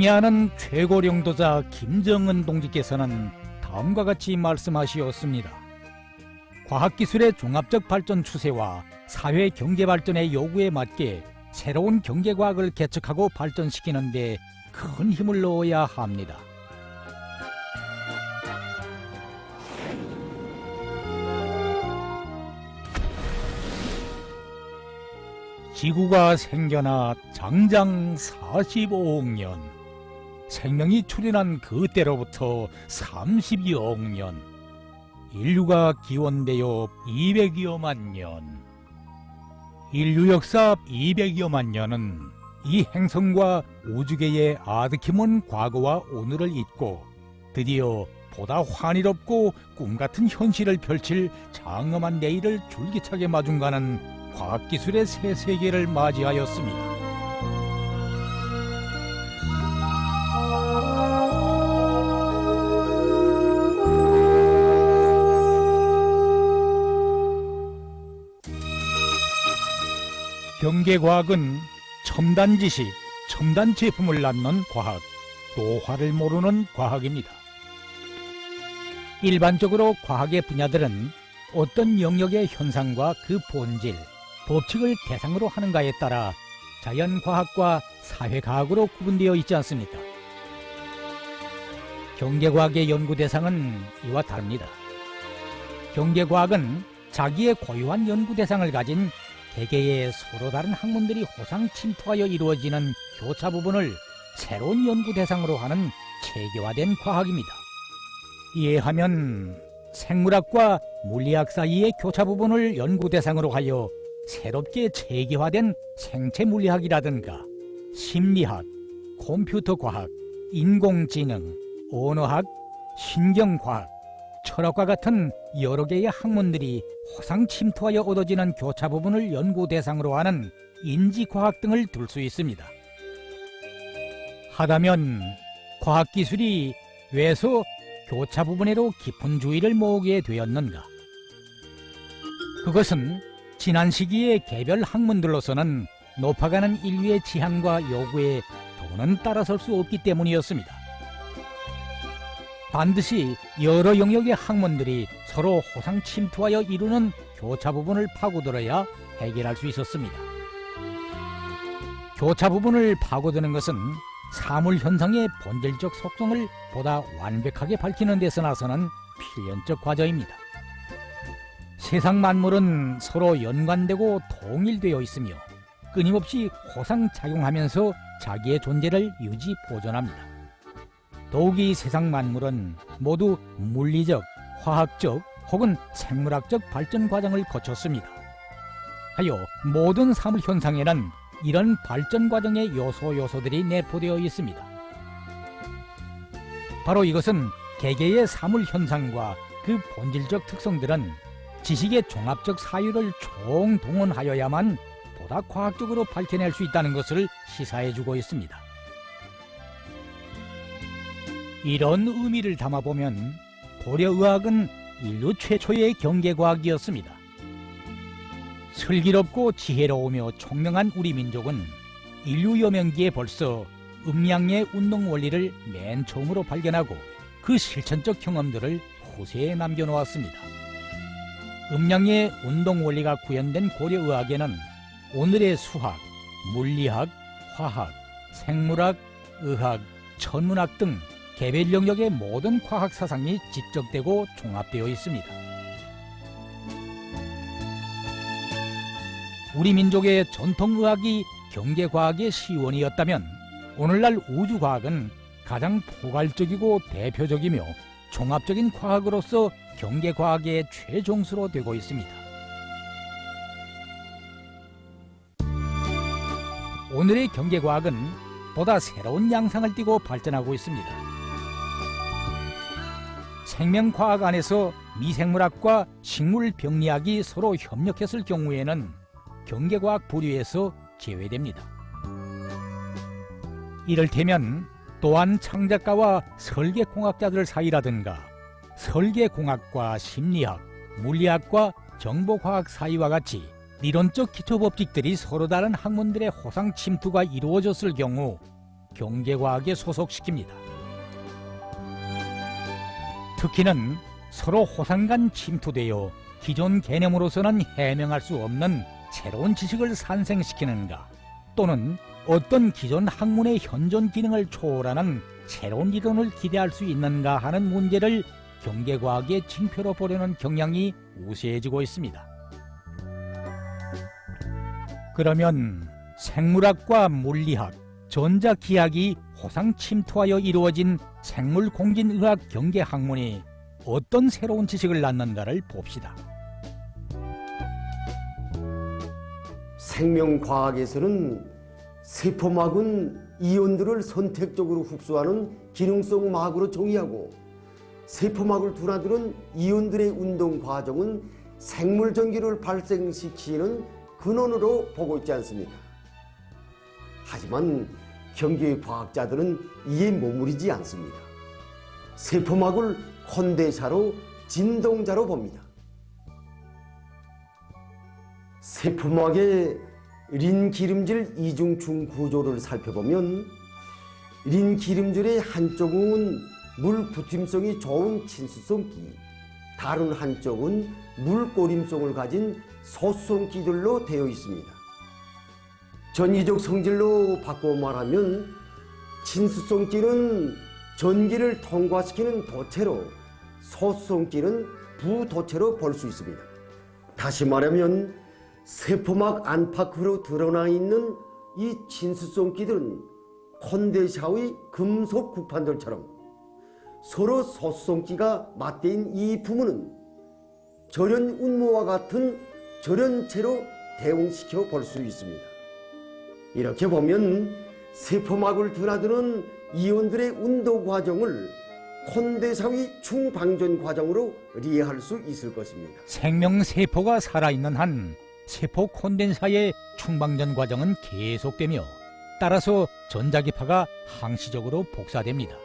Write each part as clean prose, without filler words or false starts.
경애하는 최고령도자 김정은 동지께서는 다음과 같이 말씀하시었습니다. 과학기술의 종합적 발전 추세와 사회 경제 발전의 요구에 맞게 새로운 경제과학을 개척하고 발전시키는 데 큰 힘을 넣어야 합니다. 지구가 생겨나 장장 45억 년, 생명이 출현한 그때로부터 30여 억 년, 인류가 기원되어 200여만 년. 인류 역사 200여만 년은 이 행성과 우주계의 아득히먼 과거와 오늘을 잇고 드디어 보다 환희롭고 꿈같은 현실을 펼칠 장엄한 내일을 줄기차게 마중가는 과학기술의 새 세계를 맞이하였습니다. 경제과학은 첨단 지식, 첨단 제품을 낳는 과학, 노화를 모르는 과학입니다. 일반적으로 과학의 분야들은 어떤 영역의 현상과 그 본질, 법칙을 대상으로 하는가에 따라 자연과학과 사회과학으로 구분되어 있지 않습니까? 경제과학의 연구 대상은 이와 다릅니다. 경제과학은 자기의 고유한 연구 대상을 가진 개개의 서로 다른 학문들이 호상 침투하여 이루어지는 교차 부분을 새로운 연구 대상으로 하는 체계화된 과학입니다. 이해하면 생물학과 물리학 사이의 교차 부분을 연구 대상으로 하여 새롭게 체계화된 생체 물리학이라든가 심리학, 컴퓨터 과학, 인공지능, 언어학, 신경과학, 철학과 같은 여러 개의 학문들이 호상 침투하여 얻어지는 교차 부분을 연구 대상으로 하는 인지과학 등을 들 수 있습니다. 하다면 과학기술이 왜서 교차 부분에도 깊은 주의를 모으게 되었는가? 그것은 지난 시기의 개별 학문들로서는 높아가는 인류의 지향과 요구에 더는 따라설 수 없기 때문이었습니다. 반드시 여러 영역의 학문들이 서로 호상 침투하여 이루는 교차 부분을 파고들어야 해결할 수 있었습니다. 교차 부분을 파고드는 것은 사물 현상의 본질적 속성을 보다 완벽하게 밝히는 데서 나서는 필연적 과정입니다. 세상 만물은 서로 연관되고 통일되어 있으며 끊임없이 호상작용하면서 자기의 존재를 유지 보존합니다. 더욱이 세상 만물은 모두 물리적, 화학적 혹은 생물학적 발전 과정을 거쳤습니다. 하여 모든 사물 현상에는 이런 발전 과정의 요소들이 내포되어 있습니다. 바로 이것은 개개의 사물 현상과 그 본질적 특성들은 지식의 종합적 사유를 총동원하여야만 보다 과학적으로 밝혀낼 수 있다는 것을 시사해주고 있습니다. 이런 의미를 담아보면 고려의학은 인류 최초의 경제과학이었습니다. 슬기롭고 지혜로우며 총명한 우리 민족은 인류 여명기에 벌써 음양의 운동 원리를 맨 처음으로 발견하고 그 실천적 경험들을 후세에 남겨놓았습니다. 음양의 운동 원리가 구현된 고려의학에는 오늘의 수학, 물리학, 화학, 생물학, 의학, 천문학 등 개별 영역의 모든 과학 사상이 집적되고 종합되어 있습니다. 우리 민족의 전통의학이 경제과학의 시원이었다면 오늘날 우주과학은 가장 포괄적이고 대표적이며 종합적인 과학으로서 경제과학의 최종수로 되고 있습니다. 오늘의 경제과학은 보다 새로운 양상을 띠고 발전하고 있습니다. 생명과학 안에서 미생물학과 식물병리학이 서로 협력했을 경우에는 경제과학 부류에서 제외됩니다. 이를테면 또한 창작가와 설계공학자들 사이라든가 설계공학과 심리학, 물리학과 정보과학 사이와 같이 리론적 기초법칙들이 서로 다른 학문들의 호상 침투가 이루어졌을 경우 경제과학에 소속시킵니다. 특히는 서로 호상간 침투되어 기존 개념으로서는 해명할 수 없는 새로운 지식을 산생시키는가, 또는 어떤 기존 학문의 현존 기능을 초월하는 새로운 이론을 기대할 수 있는가 하는 문제를 경제과학의 징표로 보려는 경향이 우세해지고 있습니다. 그러면 생물학과 물리학, 전자기학이 호상 침투하여 이루어진 생물공진의학 경계학문이 어떤 새로운 지식을 낳는가를 봅시다. 생명과학에서는 세포막은 이온들을 선택적으로 흡수하는 기능성 막으로 정의하고, 세포막을 드나드는 이온들의 운동 과정은 생물 전기를 발생시키는 근원으로 보고 있지 않습니까? 하지만 경제과학자들은 이에 머무르지 않습니다. 세포막을 컨덴사로, 진동자로 봅니다. 세포막의 린기름질 이중충 구조를 살펴보면, 린기름질의 한쪽은 물 부팀성이 좋은 친수성기, 다른 한쪽은 물꼬림성을 가진 소수성기들로 되어 있습니다. 전기적 성질로 바꿔 말하면 친수성기는 전기를 통과시키는 도체로, 소수성기는 부도체로 볼 수 있습니다. 다시 말하면 세포막 안팎으로 드러나 있는 이 친수성기들은 콘덴사의 금속 구판들처럼 서로 소수성기가 맞대인 이 부분은 절연 운모와 같은 절연체로 대응시켜 볼 수 있습니다. 이렇게 보면 세포막을 드나드는 이온들의 운동 과정을 콘덴사의 충방전 과정으로 이해할 수 있을 것입니다. 생명세포가 살아있는 한 세포 콘덴사의 충방전 과정은 계속되며, 따라서 전자기파가 항시적으로 복사됩니다.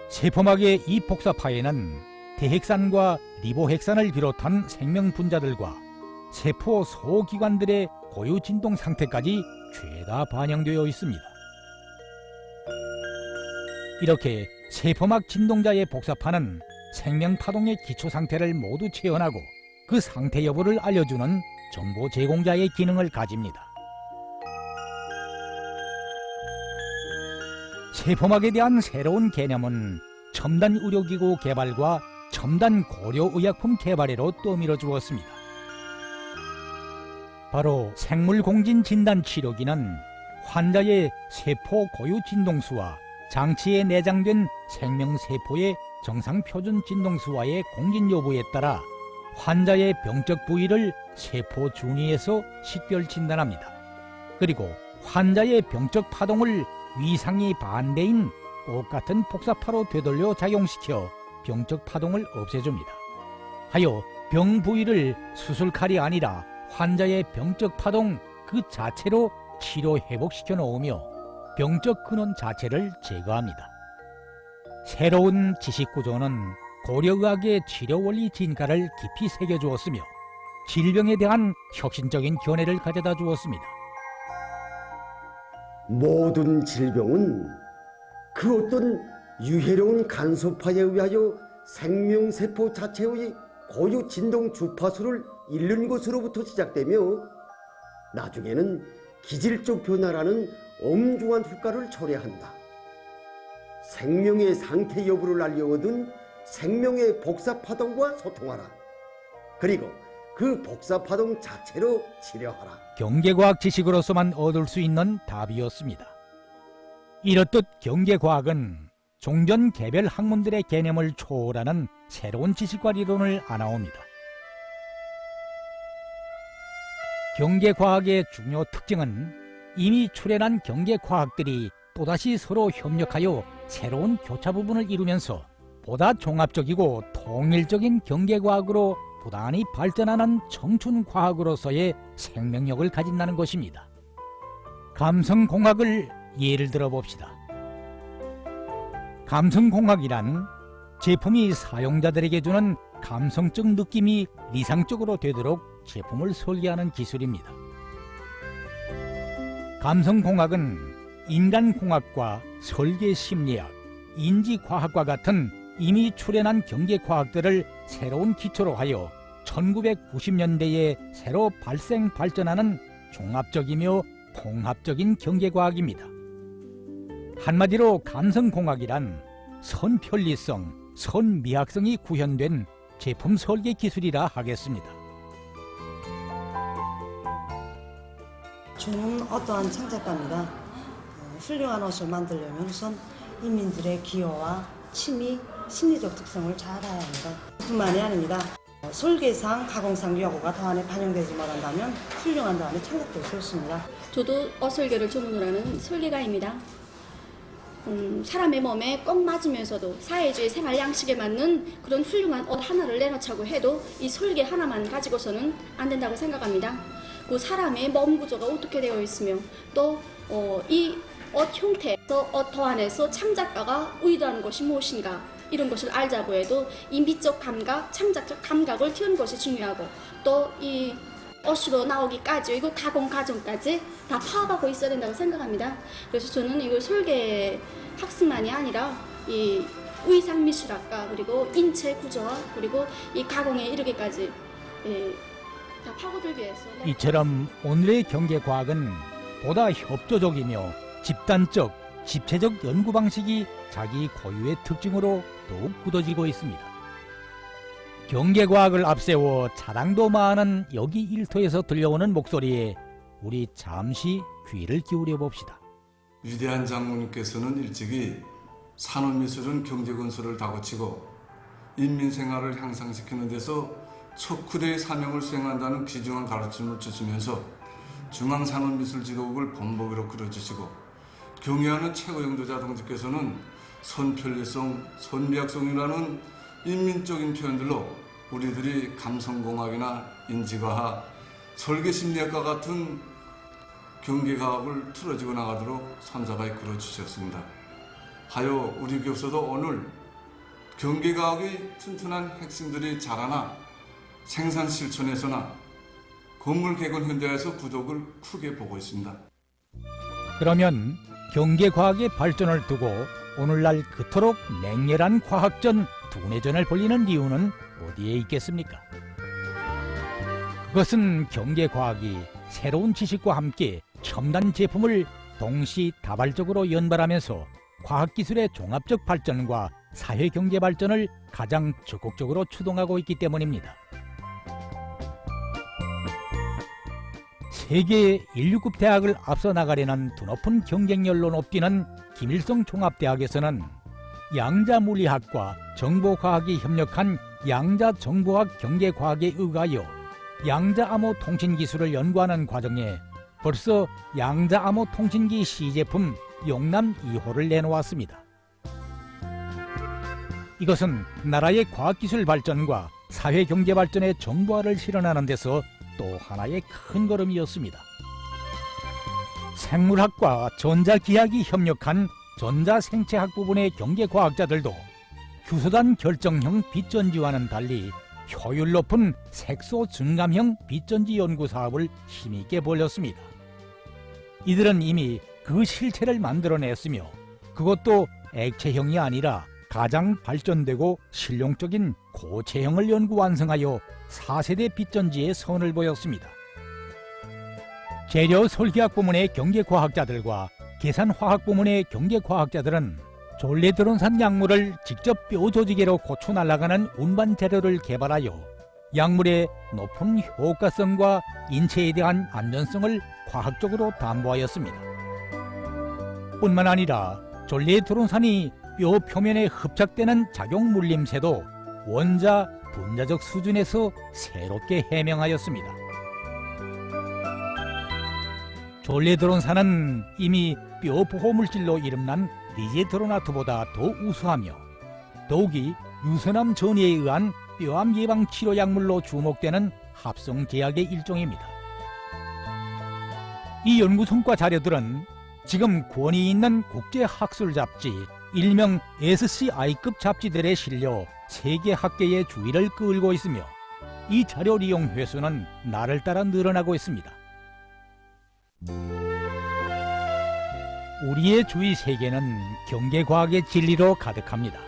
세포막의 이 복사파에는 대핵산과 리보핵산을 비롯한 생명분자들과 세포 소기관들의 고유 진동 상태까지 죄다 반영되어 있습니다. 이렇게 세포막 진동자의 복사파는 생명파동의 기초 상태를 모두 체현하고 그 상태 여부를 알려주는 정보 제공자의 기능을 가집니다. 세포막에 대한 새로운 개념은 첨단 의료기구 개발과 첨단 고려의약품 개발에로 떠밀어 주었습니다. 바로 생물공진진단치료기는 환자의 세포 고유 진동수와 장치에 내장된 생명세포의 정상 표준 진동수와의 공진 여부에 따라 환자의 병적 부위를 세포 중위에서 식별 진단합니다. 그리고 환자의 병적 파동을 위상이 반대인 똑같은 복사파로 되돌려 작용시켜 병적 파동을 없애줍니다. 하여 병 부위를 수술칼이 아니라 환자의 병적 파동 그 자체로 치료 회복시켜 놓으며 병적 근원 자체를 제거합니다. 새로운 지식구조는 고려의학의 치료원리 진가를 깊이 새겨주었으며 질병에 대한 혁신적인 견해를 가져다 주었습니다. 모든 질병은 그 어떤 유해로운 간소파에 의하여 생명세포 자체의 고유 진동 주파수를 잃는 것으로부터 시작되며 나중에는 기질적 변화라는 엄중한 효과를 초래한다. 생명의 상태 여부를 알려거든 생명의 복사파동과 소통하라. 그리고 그 복사파동 자체로 치료하라. 경제과학 지식으로서만 얻을 수 있는 답이었습니다. 이렇듯 경제과학은 종전 개별 학문들의 개념을 초월하는 새로운 지식과 이론을 안아옵니다. 경제과학의 중요 특징은 이미 출현한 경제과학들이 또다시 서로 협력하여 새로운 교차 부분을 이루면서 보다 종합적이고 통일적인 경제과학으로 부단히 발전하는 청춘과학으로서의 생명력을 가진다는 것입니다. 감성공학을 예를 들어 봅시다. 감성공학이란 제품이 사용자들에게 주는 감성적 느낌이 이상적으로 되도록 제품을 설계하는 기술입니다. 감성공학은 인간공학과 설계심리학, 인지과학과 같은 이미 출현한 경제과학들을 새로운 기초로 하여 1990년대에 새로 발전하는 종합적이며 통합적인 경제과학입니다. 한마디로 감성공학이란 선편리성, 선미학성이 구현된 제품 설계 기술이라 하겠습니다. 저는 어떠한 창작가입니다. 훌륭한 옷을 만들려면 우선 인민들의 기호와 취미, 심리적 특성을 잘 알아야 합니다. 뿐만이 아닙니다. 설계상, 가공상 요구가 더 안에 반영되지 못한다면 훌륭한 더 안에 창작될 수 없습니다. 저도 옷설계를 전문으로 하는 설계가입니다. 사람의 몸에 꼭 맞으면서도 사회주의 생활 양식에 맞는 그런 훌륭한 옷 하나를 내놓자고 해도 이 설계 하나만 가지고서는 안 된다고 생각합니다. 그 사람의 몸 구조가 어떻게 되어 있으며 또 이 옷 형태, 옷 더 안에서 창작가가 의도하는 것이 무엇인가 이런 것을 알자고 해도 이 미적 감각, 창작적 감각을 키우는 것이 중요하고 또 이 옷으로 나오기까지 이거 가공 과정까지 다 파악하고 있어야 된다고 생각합니다. 그래서 저는 이거 설계 학습만이 아니라 이 의상 미술학과 그리고 인체 구조학 그리고 이 가공에 이르기까지 다 파고들기 위해서 이처럼 오늘의 경제과학은 보다 협조적이며 집단적, 집체적 연구 방식이 자기 고유의 특징으로 더욱 굳어지고 있습니다. 경제과학을 앞세워 자랑도 많은 여기 일터에서 들려오는 목소리에 우리 잠시 귀를 기울여 봅시다. 위대한 장모님께서는 일찍이 산업미술은 경제건설을 다그치고 인민생활을 향상시키는 데서 척후대의 사명을 수행한다는 귀중한 가르침을 주시면서 중앙산업미술지도국을 본보기로 그려주시고 경애하는 최고영도자 동지께서는 선편리성, 선미학성이라는 인민적인 표현들로 우리들이 감성공학이나 인지과학, 설계심리학과 같은 경계과학을 틀어지고 나가도록 손잡아 이끌어 주셨습니다. 하여 우리 교수도 오늘 경계과학의 튼튼한 핵심들이 자라나 생산 실천에서나 건물 개건 현대화에서 부족을 크게 보고 있습니다. 그러면 경제과학의 발전을 두고 오늘날 그토록 맹렬한 과학전, 두뇌전을 벌이는 이유는 어디에 있겠습니까? 그것은 경제과학이 새로운 지식과 함께 첨단 제품을 동시다발적으로 연발하면서 과학기술의 종합적 발전과 사회경제 발전을 가장 적극적으로 추동하고 있기 때문입니다. 세계 인류급 대학을 앞서 나가려는 드높은 경쟁열로 높뛰는 김일성 종합대학에서는 양자물리학과 정보과학이 협력한 양자정보학 경제과학에 의하여 양자암호 통신기술을 연구하는 과정에 벌써 양자암호 통신기 시제품 용남 2호를 내놓았습니다. 이것은 나라의 과학기술 발전과 사회경제 발전의 정보화를 실현하는 데서 또 하나의 큰 걸음이었습니다. 생물학과 전자기학이 협력한 전자생체학 부분의 경제과학자들도 규소단 결정형 빛전지와는 달리 효율 높은 색소 증감형 빛전지 연구 사업을 힘있게 벌였습니다. 이들은 이미 그 실체를 만들어냈으며 그것도 액체형이 아니라 가장 발전되고 실용적인 고체형을 연구 완성하여 4세대 빛전지에 선을 보였습니다. 재료 설계학 부문의 경제과학자들과 계산화학 부문의 경제과학자들은 졸레드론산 약물을 직접 뼈 조직계로 고쳐 날아가는 운반 재료를 개발하여 약물의 높은 효과성과 인체에 대한 안전성을 과학적으로 담보하였습니다. 뿐만 아니라 졸레드론산이 뼈 표면에 흡착되는 작용 물림새도 원자, 분자적 수준에서 새롭게 해명하였습니다. 졸레드론산은 이미 뼈 보호물질로 이름난 리제드로나트보다 더 우수하며 더욱이 유선암 전이에 의한 뼈암 예방 치료 약물로 주목되는 합성 제약의 일종입니다. 이 연구 성과 자료들은 지금 권위 있는 국제학술 잡지, 일명 SCI급 잡지들에 실려 세계 학계의 주의를 끌고 있으며 이 자료 이용 횟수는 날을 따라 늘어나고 있습니다. 우리의 주위 세계는 경제과학의 진리로 가득합니다.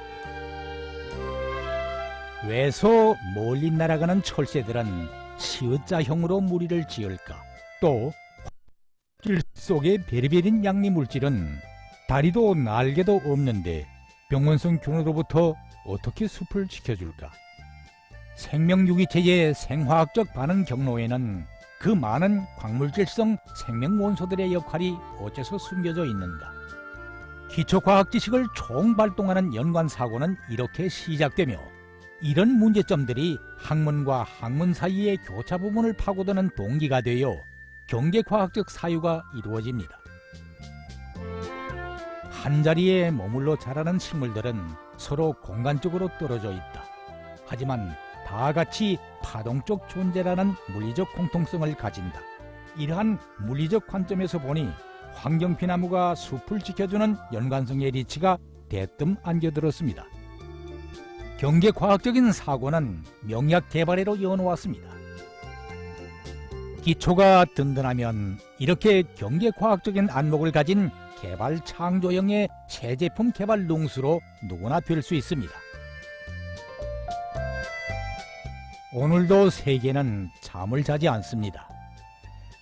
왜소 멀리 날아가는 철새들은 시읒자형으로 무리를 지을까? 또 길 속의 베리베린 양리 물질은 다리도 날개도 없는데 병원성 균으로부터 어떻게 숲을 지켜줄까? 생명유기체의 생화학적 반응 경로에는 그 많은 광물질성 생명원소들의 역할이 어째서 숨겨져 있는가? 기초과학 지식을 총발동하는 연관사고는 이렇게 시작되며 이런 문제점들이 학문과 학문 사이의 교차 부분을 파고드는 동기가 되어 경제과학적 사유가 이루어집니다. 한자리에 머물러 자라는 식물들은 서로 공간적으로 떨어져 있다. 하지만 다 같이 파동적 존재라는 물리적 공통성을 가진다. 이러한 물리적 관점에서 보니 환경피나무가 숲을 지켜주는 연관성의 리치가 대뜸 안겨들었습니다. 경제과학적인 사고는 명약 개발에로 이어놓았습니다. 기초가 든든하면 이렇게 경제과학적인 안목을 가진 개발 창조형의 새 제품 개발 농수로 누구나 될 수 있습니다. 오늘도 세계는 잠을 자지 않습니다.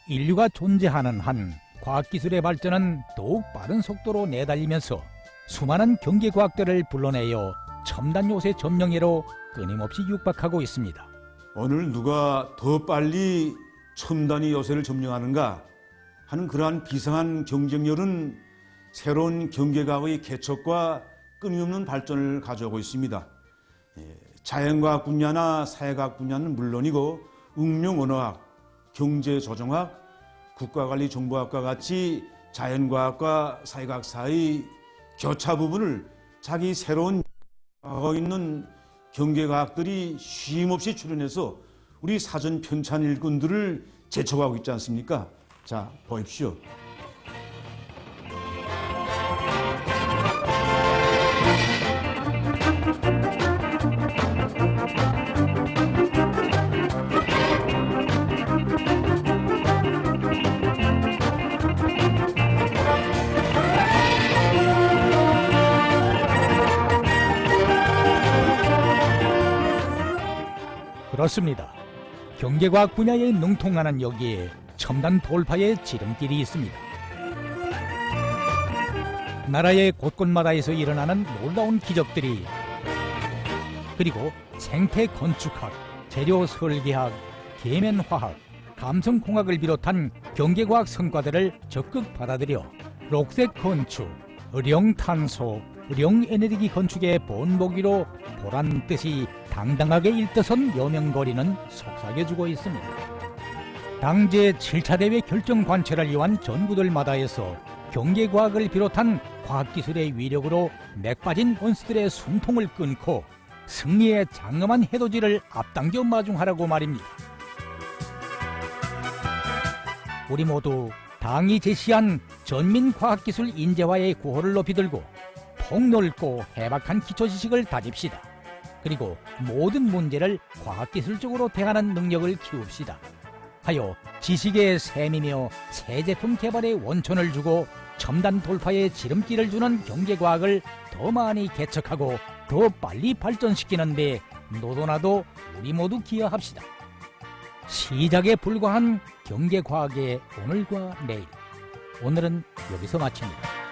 인류가 존재하는 한 과학기술의 발전은 더욱 빠른 속도로 내달리면서 수많은 경제과학들을 불러내어 첨단 요새 점령해로 끊임없이 육박하고 있습니다. 오늘 누가 더 빨리 첨단의 요새를 점령하는가 하는 그러한 비상한 경쟁률은 새로운 경제과학의 개척과 끊임없는 발전을 가져오고 있습니다. 자연과학 분야나 사회과학 분야는 물론이고 응용언어학, 경제조정학, 국가관리 정보학과 같이 자연과학과 사회과학 사이의 교차 부분을 자기 새로운 하고 있는 경제과학들이 쉼없이 출연해서 우리 사전 편찬 일꾼들을 재촉하고 있지 않습니까? 자, 보십시오. 그렇습니다. 경제과학 분야에 능통하는 여기에 첨단 돌파의 지름길이 있습니다. 나라의 곳곳마다에서 일어나는 놀라운 기적들이, 그리고 생태 건축학, 재료 설계학, 계면화학, 감성공학을 비롯한 경제과학 성과들을 적극 받아들여 녹색 건축, 의령탄소, 의령에너지 건축의 본보기로 보란듯이 당당하게 일떠선 여명거리는 속삭여주고 있습니다. 당제 7차 대회 결정 관찰을 위한 전구들마다에서 경제과학을 비롯한 과학기술의 위력으로 맥빠진 원수들의 숨통을 끊고 승리의 장엄한 해돋이를 앞당겨 마중하라고 말입니다. 우리 모두 당이 제시한 전민과학기술 인재화의 구호를 높이 들고 폭넓고 해박한 기초지식을 다집시다. 그리고 모든 문제를 과학기술적으로 대하는 능력을 키웁시다. 하여 지식의 셈이며 새 제품 개발의 원천을 주고 첨단 돌파의 지름길을 주는 경제과학을 더 많이 개척하고 더 빨리 발전시키는 데 너도나도 우리 모두 기여합시다. 시작에 불과한 경제과학의 오늘과 내일, 오늘은 여기서 마칩니다.